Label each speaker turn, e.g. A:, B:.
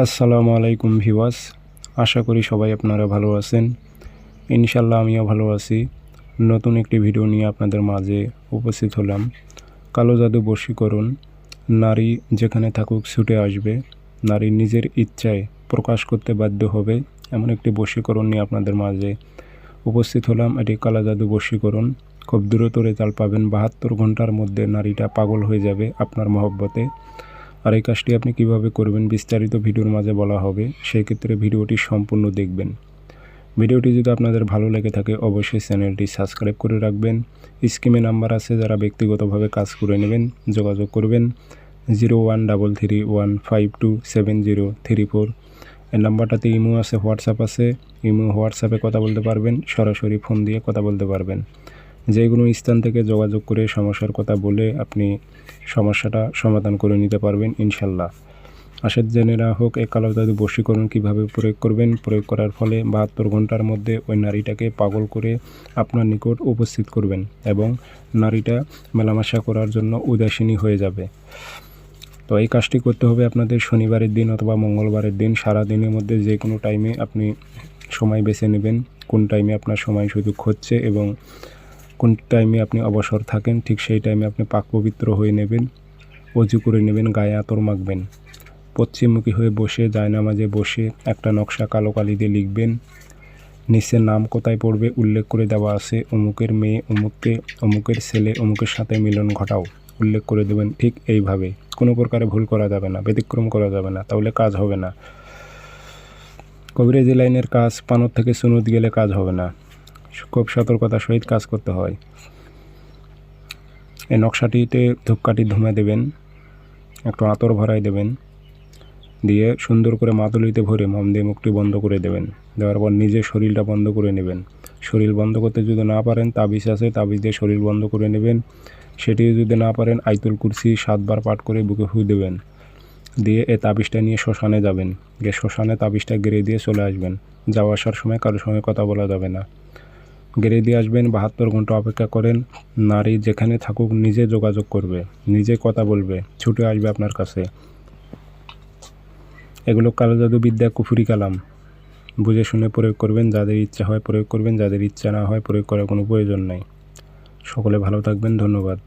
A: আসসালামু আলাইকুম ভিউয়ার্স, আশা করি সবাই আপনারা ভালো আছেন। ইনশাল্লাহ আমিও ভালো আছি। নতুন একটি ভিডিও নিয়ে আপনাদের মাঝে উপস্থিত হলাম। কালো জাদু বশীকরণ, নারী যেখানে থাকুক ছুটে আসবে, নারী নিজের ইচ্ছায় প্রকাশ করতে বাধ্য হবে, এমন একটি বশীকরণ নিয়ে আপনাদের মাঝে উপস্থিত হলাম। এটি কালো জাদু বশীকরণ। খুব দ্রুত রেজাল্ট পাবেন। 72 ঘন্টার মধ্যে নারীটা পাগল হয়ে যাবে আপনার মহব্বতে। আর এই কাজটি আপনি কিভাবে করবেন বিস্তারিত ভিডিওর মাঝে বলা হবে, সেই ক্ষেত্রে ভিডিওটি সম্পূর্ণ দেখবেন। ভিডিওটি যদি আপনাদের ভালো লেগে থাকে অবশ্যই চ্যানেলটি সাবস্ক্রাইব করে রাখবেন। স্ক্রিনে নাম্বার আছে, যারা ব্যক্তিগতভাবে কাজ করে নেবেন যোগাযোগ করবেন 013315270034। এই নাম্বারটাতে ইমো আছে, হোয়াটসঅ্যাপ আছে। ইমো হোয়াটসঅ্যাপে কথা বলতে পারবেন, সরাসরি ফোন দিয়ে কথা বলতে পারবেন। যে কোনো স্থান থেকে যোগাযোগ করে সমস্যার কথা বলে আপনি সমস্যাটা সমাধান করে নিতে পারবেন ইনশাল্লাহ। আসেন জেনে নেওয়া হোক এই কালো জাদু বশীকরণ কীভাবে প্রয়োগ করবেন। প্রয়োগ করার ফলে 72 ঘন্টার মধ্যে ওই নারীটাকে পাগল করে আপনার নিকট উপস্থিত করবেন এবং নারীটা মেলামেশা করার জন্য উদাসীনী হয়ে যাবে। তো এই কাজটি করতে হবে আপনাদের শনিবারের দিন অথবা মঙ্গলবারের দিন। সারা দিনের মধ্যে যে কোনো টাইমে আপনি সময় বেছে নেবেন, কোন টাইমে আপনার সময় সুযোগ হচ্ছে এবং কোন টাইমে আপনি অবসর থাকেন, ঠিক সেই টাইমে আপনি পাক পবিত্র হয়ে নেবেন, অজু করে নেবেন, গায়ে আতর মাখবেন, পশ্চিমমুখী হয়ে বসে জায়নামাজে বসে একটা নকশা কালো কালি দিয়ে লিখবেন। নিচে নাম কোথায় পড়বে উল্লেখ করে দেওয়া আছে, অমুকের মেয়ে অমুককে, অমুকের ছেলে অমুকের সাথে মিলন ঘটাও, উল্লেখ করে দেবেন। ঠিক এইভাবে কোনো প্রকারে ভুল করা যাবে না, ব্যতিক্রম করা যাবে না, তাহলে কাজ হবে না। কবিরাজি লাইনের কাজ পানর থেকে সুনুত গেলে কাজ হবে না, খুব সতর্কতার সহিত কাজ করতে হয়। এই নকশাটিতে ধূপকাঠি ধুমে দেবেন, একটু আতর ভরাই দেবেন, দিয়ে সুন্দর করে মাদুলিতে ভরে মম দিয়ে মুখটি বন্ধ করে দেবেন। দেওয়ার পর নিজের শরীরটা বন্ধ করে নেবেন। শরীর বন্ধ করতে যদি না পারেন তাবিজ আছে, তাবিজ দিয়ে শরীর বন্ধ করে নেবেন। সেটি যদি না পারেন আয়াতুল কুরসি 7 বার পাঠ করে বুকে ফু দেবেন। দিয়ে এই তাবিজটা নিয়ে শ্মশানে যাবেন, গিয়ে শ্মশানে তাবিজটা গেড়ে দিয়ে চলে আসবেন। যাওয়া আসার সময় কারোর সঙ্গে কথা বলা যাবে না, গেড়ে দিয়ে আসবেন। 72 ঘন্টা অপেক্ষা করেন। নারী যেখানে থাকুক নিজে যোগাযোগ করবে, নিজে কথা বলবে, ছুটে আসবে আপনার কাছে। এগুলো কালো জাদু বিদ্যা, কুফরি কালাম, বুঝে শুনে প্রয়োগ করবেন। যাদের ইচ্ছা হয় প্রয়োগ করবেন, যাদের ইচ্ছা না হয় প্রয়োগ করার কোনো প্রয়োজন নাই। সকলে ভালো থাকবেন, ধন্যবাদ।